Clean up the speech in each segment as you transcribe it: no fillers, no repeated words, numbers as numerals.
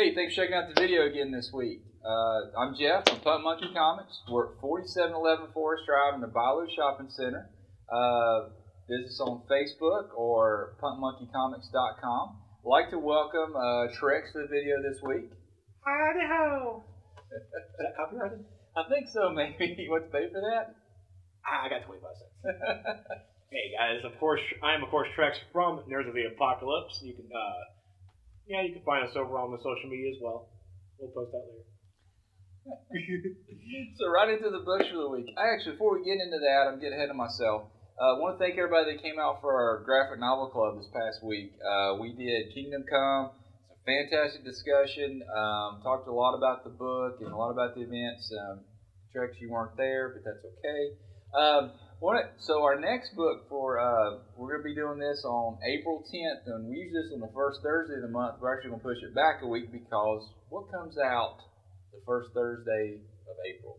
Hey, thanks for checking out the video again this week. I'm Jeff from Punt Monkey Comics. We're at 4711 Forest Drive in the Balu Shopping Center. Visit us on Facebook or puntmonkeycomics.com. I'd like to welcome Trex to the video this week. Howdy ho! Is that copyrighted? I think so, maybe. You want to pay for that? I got 25 cents. Hey guys, I am of course Trex from Nerds of the Apocalypse. You can you can find us over on the social media as well. We'll post that later. So right into the books for the week. Actually, before we get into that, I'm getting ahead of myself. I want to thank everybody that came out for our graphic novel club this past week. We did Kingdom Come. It's a fantastic discussion. Talked a lot about the book and a lot about the events. Trex, you weren't there, but that's okay. So our next book we're going to be doing this on April 10th, and we use this on the first Thursday of the month. We're actually going to push it back a week because what comes out the first Thursday of April?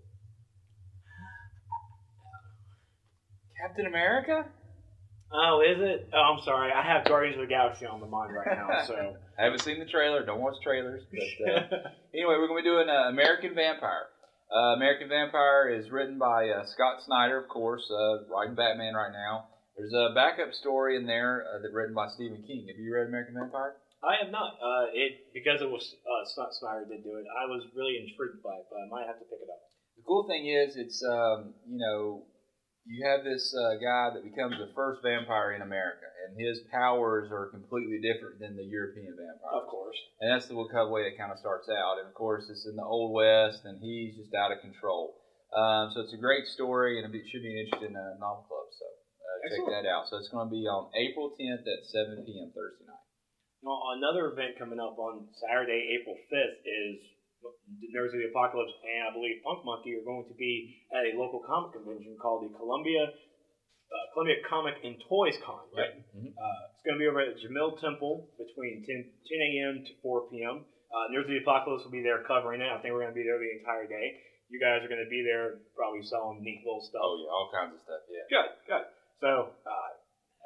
Captain America? Oh, is it? Oh, I'm sorry. I have Guardians of the Galaxy on the mind right now, so... I haven't seen the trailer. Don't watch trailers. But anyway, we're going to be doing American Vampire. American Vampire is written by Scott Snyder, of course, writing Batman right now. There's a backup story in there that's written by Stephen King. Have you read American Vampire? I have not. Because it was Scott Snyder did do it, I was really intrigued by it, but I might have to pick it up. The cool thing is, it's, you have this guy that becomes the first vampire in America, and his powers are completely different than the European vampires. Of course. And that's the way it kind of starts out. And, of course, it's in the Old West, and he's just out of control. So it's a great story, and it should be an interesting novel club. So check that out. So it's going to be on April 10th at 7 p.m. Thursday night. Now, another event coming up on Saturday, April 5th is Nerds of the Apocalypse and I believe Punk Monkey are going to be at a local comic convention called the Columbia Comic and Toys Con. Right? Mm-hmm. It's going to be over at Jamil Temple between 10 a.m. to 4 p.m. Nerds of the Apocalypse will be there covering it. I think we're going to be there the entire day. You guys are going to be there probably selling neat little stuff. Oh, yeah, all kinds of stuff, yeah. Good. So,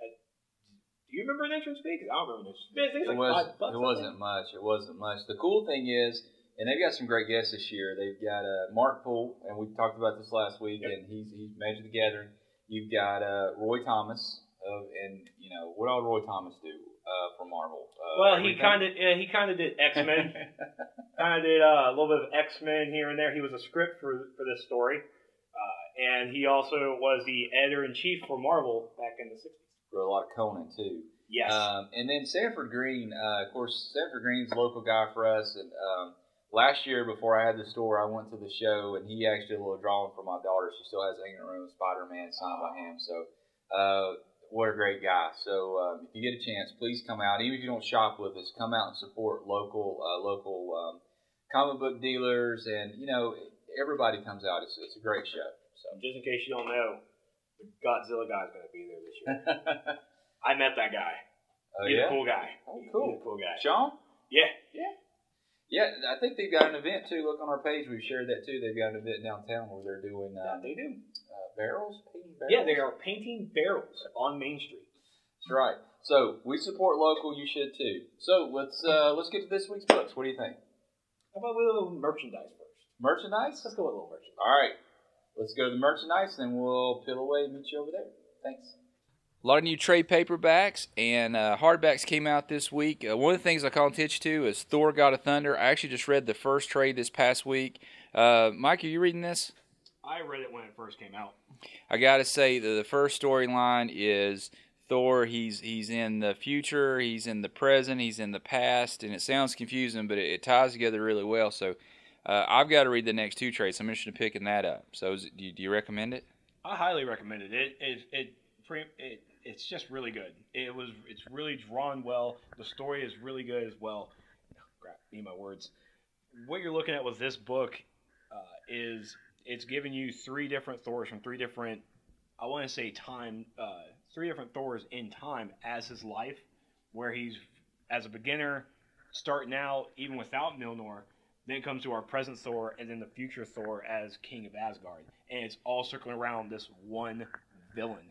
do you remember an entrance fee? Because I don't remember an entrance fee. I think it's like $5. It wasn't much. The cool thing is, and they've got some great guests this year. They've got Mark Poole, and we talked about this last week, and he's Magic the Gathering. You've got Roy Thomas, and what all Roy Thomas do for Marvel? Well, he kind of did XMen. Kind of did a little bit of XMen here and there. He was a script for this story, and he also was the editor-in-chief for Marvel back in the 60s. For a lot of Conan too. Yes. And then Sanford Green, of course, Sanford Green's a local guy for us, and last year, before I had the store, I went to the show, and he actually did a little drawing for my daughter. She still has it hanging in her room, SpiderMan signed by him. So, what a great guy. So, if you get a chance, please come out. Even if you don't shop with us, come out and support local comic book dealers, and everybody comes out. It's a great show. So, just in case you don't know, the Godzilla guy's going to be there this year. I met that guy. Oh, He's yeah? a cool guy. Oh, cool. He's a cool guy. Sean? Yeah. Yeah, I think they've got an event too. Look on our page; we've shared that too. They've got an event downtown where they're doing. They do barrels, painting barrels. Yeah, they are painting barrels on Main Street. That's right. So we support local. You should too. So let's get to this week's books. What do you think? How about a little merchandise first? Merchandise? Let's go with a little merchandise. All right, let's go to the merchandise, and we'll peel away and meet you over there. Thanks. A lot of new trade paperbacks and hardbacks came out this week. One of the things I call attention to is Thor: God of Thunder. I actually just read the first trade this past week. Mike, are you reading this? I read it when it first came out. I got to say that the first storyline is Thor. He's in the future, he's in the present, he's in the past, and it sounds confusing, but it ties together really well. So I've got to read the next two trades. So I'm interested in picking that up. So do you recommend it? I highly recommend it. It's just really good. It's really drawn well. The story is really good as well. Crap, need my words. What you're looking at with this book is it's giving you three different Thors from three different, I want to say three different Thors in time as his life, where he's as a beginner starting out even without Mjolnir. Then comes to our present Thor, and then the future Thor as King of Asgard, and it's all circling around this one villain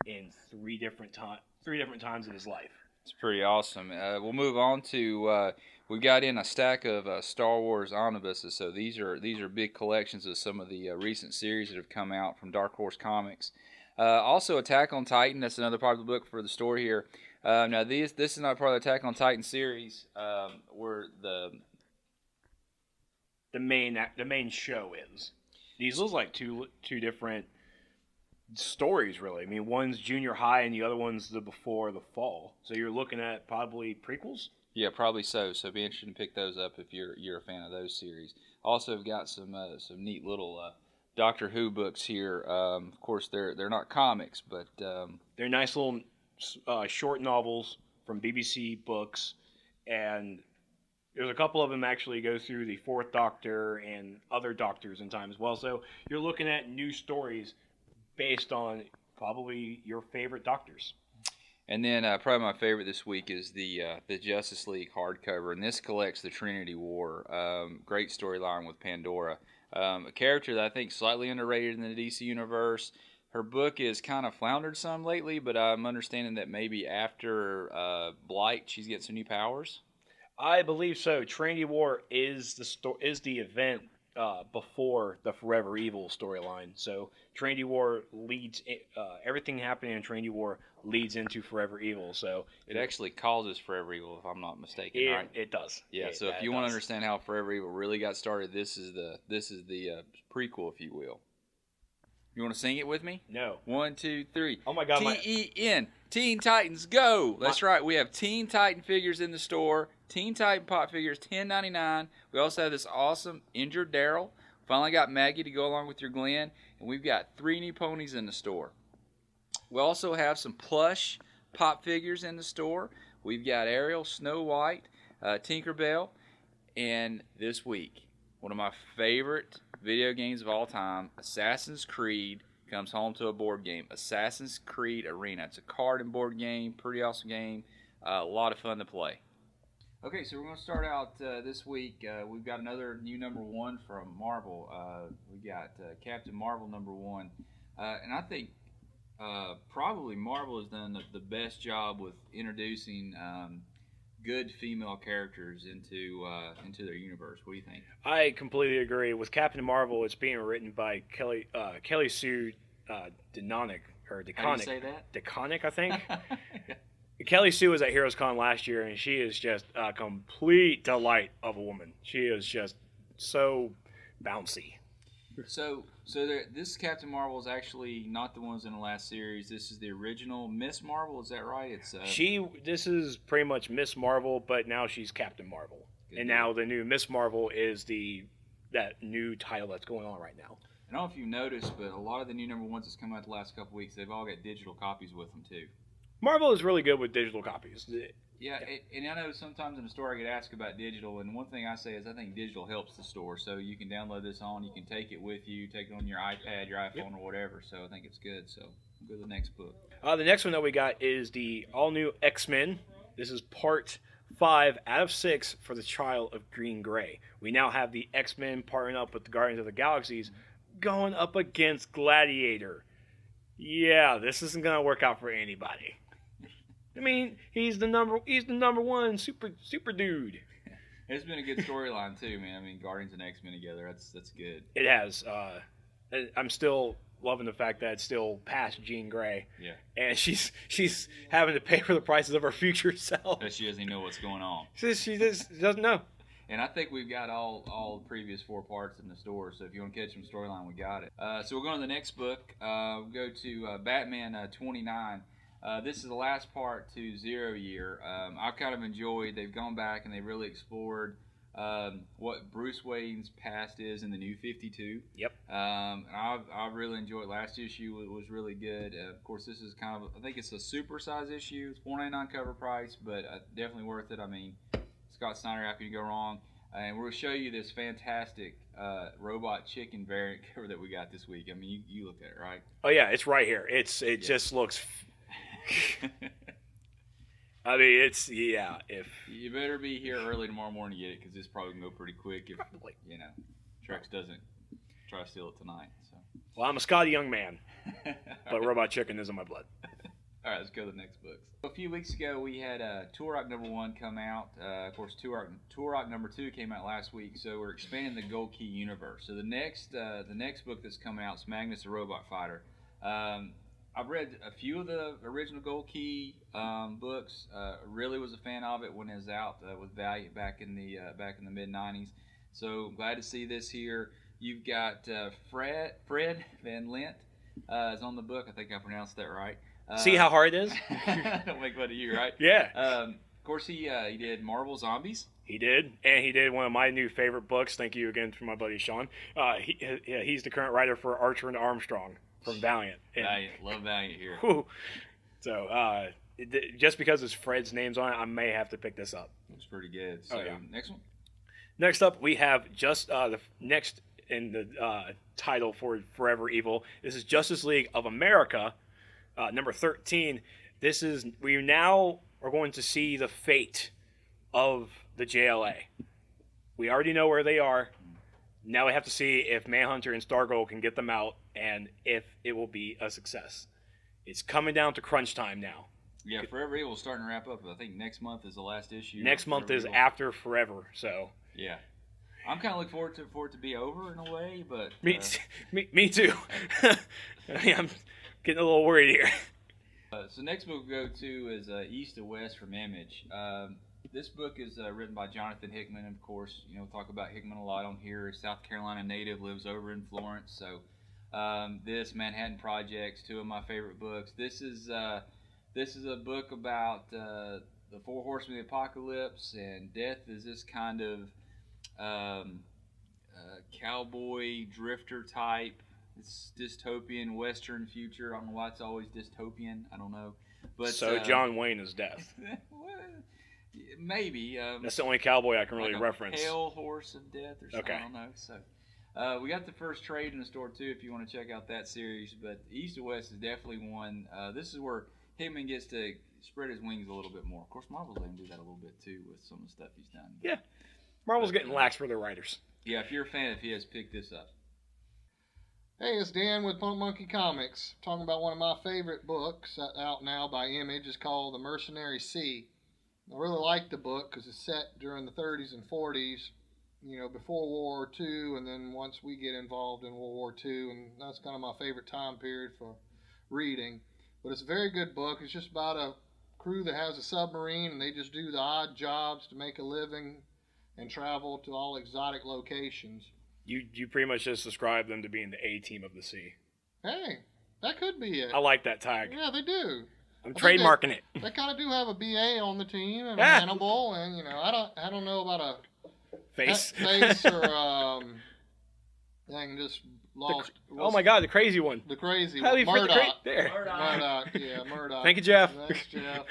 in three different times of his life. It's pretty awesome. We'll move on to We got in a stack of Star Wars omnibuses, so these are big collections of some of the recent series that have come out from Dark Horse Comics. Also, Attack on Titan. That's another part of the book for the story here. Now, this is not part of the Attack on Titan series. Where the main show is. These look like two different stories, really. I mean, one's junior high and the other one's the before the fall. So you're looking at probably prequels. Yeah, probably so. So be interested to pick those up if you're a fan of those series. Also, have got some neat little Doctor Who books here. Of course, they're not comics, but they're nice little short novels from BBC Books, and there's a couple of them actually go through the Fourth Doctor and other Doctors in time as well. So you're looking at new stories based on probably your favorite Doctors. And then probably my favorite this week is the Justice League hardcover, and this collects the Trinity War. Great storyline with Pandora, a character that I think slightly underrated in the DC universe. Her book is kind of floundered some lately, but I'm understanding that maybe after Blight, she's getting some new powers. I believe so. Trinity War is the event before the Forever Evil storyline. So Trinity War leads everything happening in Trinity War leads into Forever Evil. So it actually causes Forever Evil, if I'm not mistaken. Right? It does. Yeah. So if you want to understand how Forever Evil really got started, this is the prequel, if you will. You want to sing it with me? No. 1, 2, 3. Oh my God! TEN. Teen Titans Go. That's right. We have Teen Titan figures in the store. Teen Titan Pop figures, $10.99. We also have this awesome injured Daryl. Finally got Maggie to go along with your Glenn. And we've got 3 new ponies in the store. We also have some plush Pop figures in the store. We've got Ariel, Snow White, Tinkerbell. And this week, one of my favorite video games of all time, Assassin's Creed, comes home to a board game. Assassin's Creed Arena. It's a card and board game. Pretty awesome game. A lot of fun to play. Okay, so we're going to start out this week. We've got another new number 1 from Marvel. We got Captain Marvel number 1. And I think probably Marvel has done the best job with introducing good female characters into their universe. What do you think? I completely agree. With Captain Marvel, it's being written by Kelly Sue DeConnick. How do you say that? DeConnick, I think. Kelly Sue was at Heroes Con last year, and she is just a complete delight of a woman. She is just so bouncy. So this Captain Marvel is actually not the ones in the last series. This is the original Miss Marvel. Is that right? It's This is pretty much Miss Marvel, but now she's Captain Marvel, and now the new Miss Marvel is that new title that's going on right now. I don't know if you've noticed, but a lot of the new number 1s that's come out the last couple weeks, they've all got digital copies with them too. Marvel is really good with digital copies. Yeah, and I know sometimes in the store I get asked about digital, and one thing I say is I think digital helps the store. So you can download this you can take it with you, take it on your iPad, your iPhone, or whatever. So I think it's good. So we'll go to the next book. The next one that we got is the all-new X-Men. This is part 5 out of 6 for the Trial of Green Gray. We now have the X-Men partnering up with the Guardians of the Galaxies going up against Gladiator. Yeah, this isn't going to work out for anybody. I mean, he's the number 1 super dude. It's been a good storyline too, man. I mean, Guardians and X-Men together, that's good. It has. I'm still loving the fact that it's still past Jean Grey. Yeah. And she's having to pay for the prices of her future self. But she doesn't even know what's going on. She just doesn't know. And I think we've got all the previous 4 parts in the store, so if you want to catch some storyline, we got it. So we're going to the next book. We'll go to Batman 29. This is the last part to 0 Year. I kind of enjoyed, they've gone back and they really explored what Bruce Wayne's past is in the New 52. Yep. I really enjoyed last issue. It was really good. Of course, this is kind of, I think it's a super size issue. It's $4.99 cover price, but definitely worth it. I mean, Scott Snyder, happy to go wrong. And we're going to show you this fantastic robot chicken variant cover that we got this week. I mean, you looked at it, right? Oh, yeah, it's right here. It just looks... I mean, it's, yeah, if... You better be here early tomorrow morning to get it, because this probably can go pretty quick if, Trex doesn't try to steal it tonight. So. Well, I'm a Scotty young man, but robot chicken is in my blood. All right, let's go to the next books. A few weeks ago, we had Turok #1 come out. Of course, Turok #2 came out last week, so we're expanding the Gold Key universe. So the next book that's coming out is Magnus, the Robot Fighter. I've read a few of the original Gold Key books. Really was a fan of it when it was out with Valiant back in the mid '90s. So glad to see this here. You've got Fred Van Lint is on the book. I think I pronounced that right. See how hard it is? Don't make fun of you, right? Yeah. Of course, he did Marvel Zombies. He did, and he did one of my new favorite books. Thank you again for my buddy Sean. He's the current writer for Archer and Armstrong from Valiant. Valiant, love Valiant here. Whew. So just because it's Fred's name's on it, I may have to pick this up. It's pretty good. So next one. Next up, we have just the next in the title for Forever Evil. This is Justice League of America. Number 13. We now are going to see the fate of the JLA. We already know where they are. Now we have to see if Manhunter and Stargirl can get them out and if it will be a success. It's coming down to crunch time now. Yeah, Forever Evil is starting to wrap up. I think next month is the last issue. Next month is after Forever, so. Yeah. I'm kind of looking forward for it to be over in a way, but... Me too. I'm getting a little worried here. So next book we'll go to is East to West from Image. This book is written by Jonathan Hickman, of course. We'll talk about Hickman a lot on here. South Carolina native, lives over in Florence. So this, Manhattan Projects, two of my favorite books. This is a book about the Four Horsemen of the Apocalypse, and death is this kind of cowboy drifter type. It's dystopian Western future. I don't know why it's always dystopian. I don't know. But so John Wayne is death. Maybe. That's the only cowboy I can really like reference. Pale Horse of Death or something. Okay. I don't know. So we got the first trade in the store too if you want to check out that series. But East to West is definitely one. This is where Hickman gets to spread his wings a little bit more. Of course, Marvel's letting him do that a little bit too with some of the stuff he's done. Yeah. Marvel's getting lax for their writers. Yeah, if you're a fan of his, pick this up. Hey, it's Dan with Punk Monkey Comics. Talking about one of my favorite books out now by Image. It's called The Mercenary Sea. I really like the book because it's set during the 30s and 40s, before World War II, and then once we get involved in World War II, and that's kind of my favorite time period for reading. But it's a very good book. It's just about a crew that has a submarine, and they just do the odd jobs to make a living and travel to all exotic locations. You pretty much just described them to being the A-team of the sea. Hey, that could be it. I like that tag. Yeah, they do. I'm trademarking it. They kind of do have a BA on the team and a Hannibal, and I don't know about a face or dang, just lost. Oh my God, the crazy one. The crazy How one. Murdoch. Murdoch, yeah, Murdoch. Thank you, Jeff. Thanks, Jeff.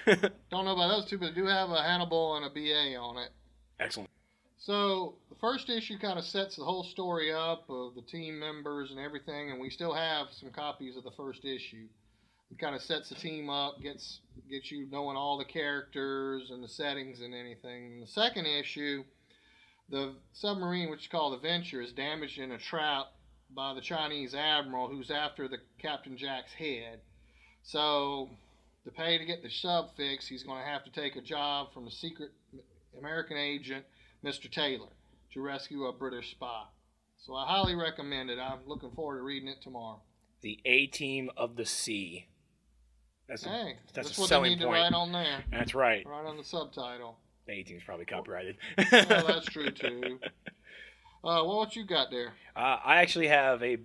Don't know about those two, but they do have a Hannibal and a BA on it. Excellent. So the first issue kind of sets the whole story up of the team members and everything, and we still have some copies of the first issue. It kind of sets the team up, gets you knowing all the characters and the settings and anything. In the second issue, the submarine, which is called the Venture, is damaged in a trap by the Chinese admiral who's after the Captain Jack's head. So to pay to get the sub fixed, he's going to have to take a job from the secret American agent, Mr. Taylor, to rescue a British spy. So I highly recommend it. I'm looking forward to reading it tomorrow. The A-team of the sea. That's what a selling they need point. to write on there. That's right. Right on the subtitle. The A-team's probably copyrighted. Well, that's true too. What you got there? I actually have a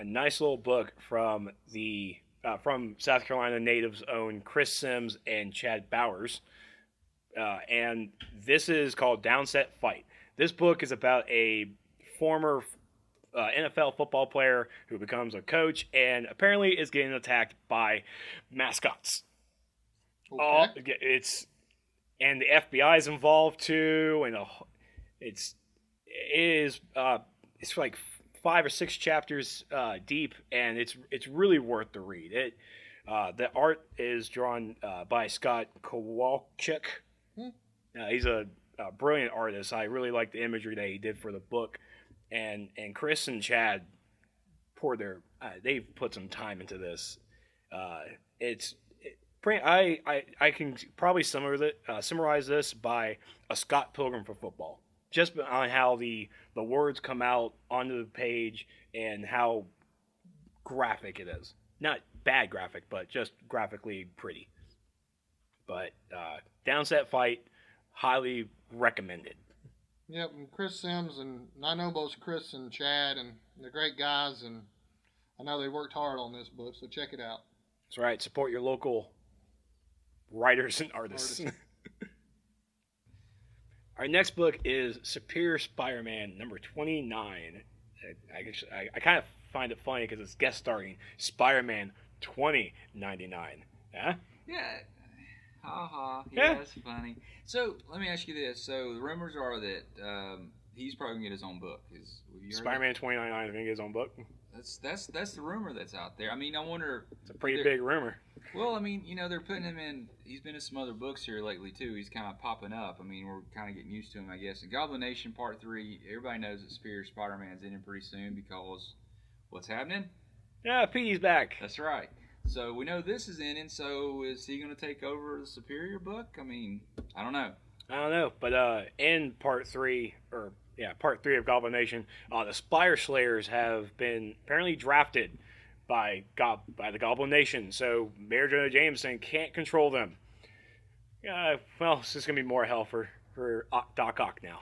nice little book from South Carolina natives own Chris Sims and Chad Bowers. And this is called Downset Fight. This book is about a former NFL football player who becomes a coach and apparently is getting attacked by mascots. Okay. And the FBI is involved too, and it's like 5 or 6 chapters deep, and it's really worth the read. The art is drawn by Scott Kowalczyk. He's a brilliant artist. I really like the imagery that he did for the book, and Chris and Chad they've put some time into this. I can probably summarize this by a Scott Pilgrim for football, just on how the words come out onto the page and how graphic it is. Not bad graphic, but just graphically pretty. But Downset Fight, highly recommended. Yep, and Chris Sims, and I know both Chris and Chad, and they're great guys, and I know they worked hard on this book, so check it out. That's right. Support your local writers and artists. Our next book is Superior Spider-Man number 29. I kind of find it funny because it's guest starring Spider-Man 2099. Yeah? Yeah. Ha Yeah. that's funny. So let me ask you this. So the rumors are that he's probably gonna get his own book. Have you heard Spider-Man 2099 is going to get his own book. That's the rumor that's out there. I mean, I wonder. It's a pretty big rumor. Well, I mean, they're putting him in. He's been in some other books here lately too. He's kind of popping up. I mean, we're kind of getting used to him, I guess. And Goblin Nation Part 3. Everybody knows that Superior Spider-Man's in it pretty soon because what's happening? Yeah, Petey's back. That's right. So we know this is in it. So is he going to take over the Superior book? I mean, I don't know. But in Part 3, Part 3 of Goblin Nation, the Spire Slayers have been apparently drafted by the Goblin Nation. So Mayor Jonah Jameson can't control them. Well, it's just going to be more hell for Doc Ock now.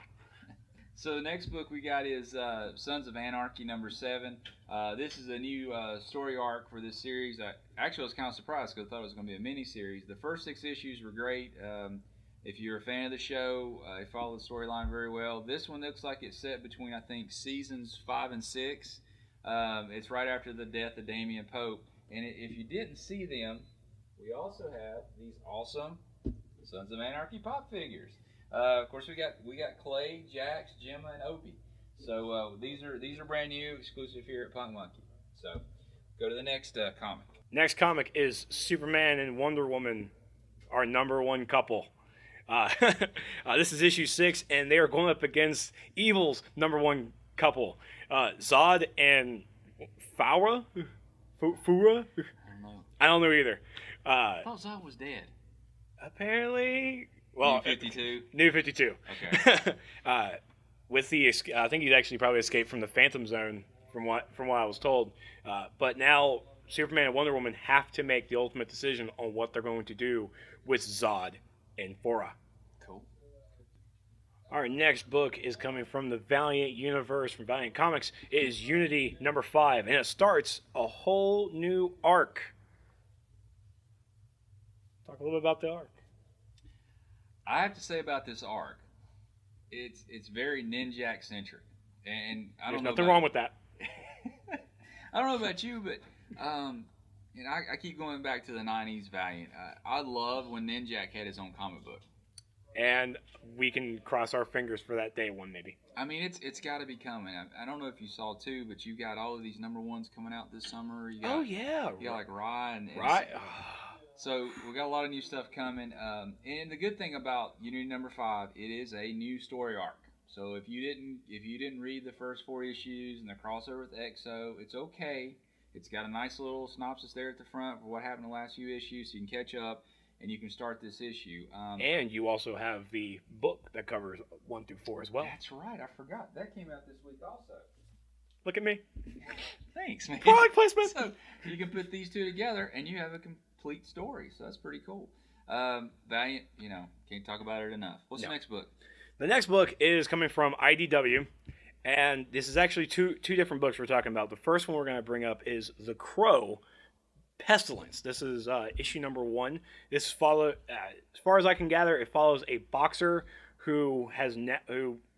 So the next book we got is Sons of Anarchy number 7. This is a new story arc for this series. Actually, I was kind of surprised because I thought it was going to be a mini-series. The first 6 issues were great. If you're a fan of the show, you follow the storyline very well. This one looks like it's set between, I think, seasons 5 and 6. It's right after the death of Damian Pope. And if you didn't see them, we also have these awesome Sons of Anarchy pop figures. Of course, we got Clay, Jax, Gemma, and Opie. So these are brand new, exclusive here at Punk Monkey. So go to the next comic. Next comic is Superman and Wonder Woman, our number 1 couple. This is issue 6, and they are going up against Evil's number 1 couple, Zod and Fura. I don't know either. I thought Zod was dead. Apparently, well, New 52. New 52. Okay. I think he'd actually probably escaped from the Phantom Zone, from what I was told. But now Superman and Wonder Woman have to make the ultimate decision on what they're going to do with Zod and Fura. Cool. Our next book is coming from the Valiant universe, from Valiant Comics. It is Unity number 5, and it starts a whole new arc. Talk a little bit about the arc. I have to say about this arc, it's very Ninjak centric, and I don't know. There's nothing wrong with that. I don't know about you, but I keep going back to the '90s Valiant. I love when Ninjak had his own comic book. And we can cross our fingers for that day one, maybe. I mean, it's got to be coming. I don't know if you saw too, but you got all of these number 1s coming out this summer. You got, you got like Rye and Rye. So we got a lot of new stuff coming. And the good thing about Unity number 5, it is a new story arc. So if you didn't read the first 4 issues and the crossover with EXO, it's okay. It's got a nice little synopsis there at the front for what happened in the last few issues, so you can catch up and you can start this issue. And you also have the book that covers 1 through 4 as well. That's right. I forgot. That came out this week also. Look at me. Thanks, man. Product placement. So you can put these two together and you have a complete story. So that's pretty cool. Valiant, can't talk about it enough. What's the next book? The next book is coming from IDW. And this is actually two different books we're talking about. The first one we're going to bring up is The Crow, Pestilence. This is issue number 1. This follow, as far as I can gather, it follows a boxer who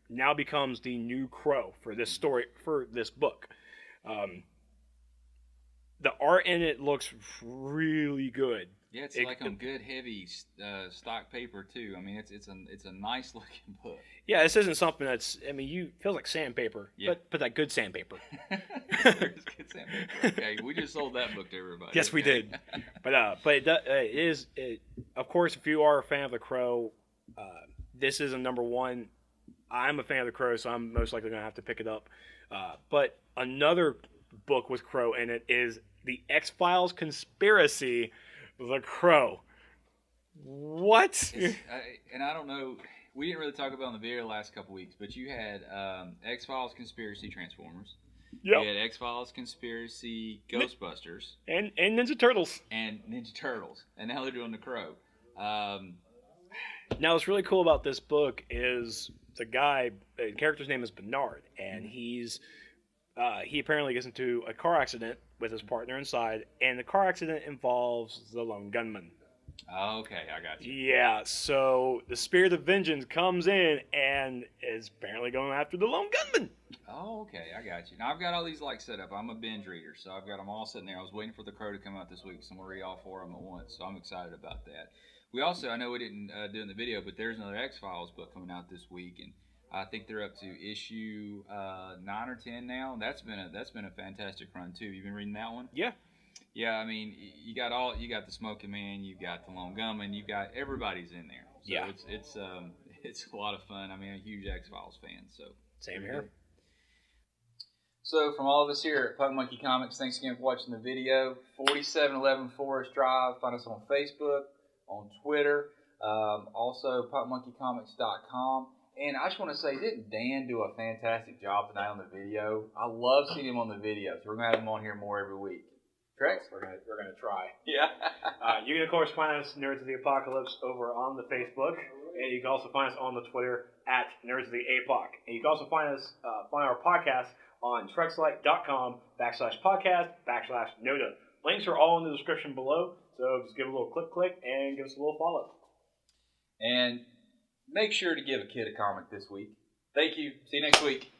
now becomes the new Crow for this story, for this book. The art in it looks really good. Yeah, it's like on good heavy stock paper too. I mean, it's a nice looking book. Yeah, this isn't something that's. I mean, you feels like sandpaper, but that good sandpaper. There's good sandpaper. Okay, we just sold that book to everybody. Yes, we did. But it is. Of course, if you are a fan of The Crow, this is a number 1. I'm a fan of The Crow, so I'm most likely going to have to pick it up. But another book with Crow in it is the XFiles Conspiracy, The Crow. What? And I don't know. We didn't really talk about it in the video the last couple weeks, but you had XFiles Conspiracy Transformers. Yep. You had XFiles Conspiracy Ghostbusters. And Ninja Turtles. And Ninja Turtles. And now they're doing The Crow. Now, what's really cool about this book is the character's name is Bernard, and he apparently gets into a car accident with his partner inside, and the car accident involves the lone gunman. Okay, I got you. Yeah, so the spirit of vengeance comes in and is apparently going after the lone gunman. Oh, okay, I got you. Now, I've got all these set up. I'm a binge reader, so I've got them all sitting there. I was waiting for The Crow to come out this week, so I'm going to read all 4 of them at once, so I'm excited about that. We also, I know we didn't do it in the video, but there's another X-Files book coming out this week, and I think they're up to issue 9 or 10 now. That's been a fantastic run too. You've been reading that one? Yeah. Yeah, I mean, you got the Smoking Man, you got the Lone Gunman, you got everybody's in there. So yeah. It's a lot of fun. I mean, I'm a huge X-Files fan, so same here. So from all of us here at Punk Monkey Comics, thanks again for watching the video. 4711 Forest Drive. Find us on Facebook, on Twitter, also punkmonkeycomics.com. And I just want to say, didn't Dan do a fantastic job tonight on the video? I love seeing him on the video, so we're gonna have him on here more every week. Correct? We're gonna try. Yeah. You can of course find us Nerds of the Apocalypse over on the Facebook, and you can also find us on the Twitter at Nerds of the APOC. And you can also find our podcast on TrekSelect.com/podcast/NODA. Links are all in the description below, so just give a little click, and give us a little follow. And make sure to give a kid a comic this week. Thank you. See you next week.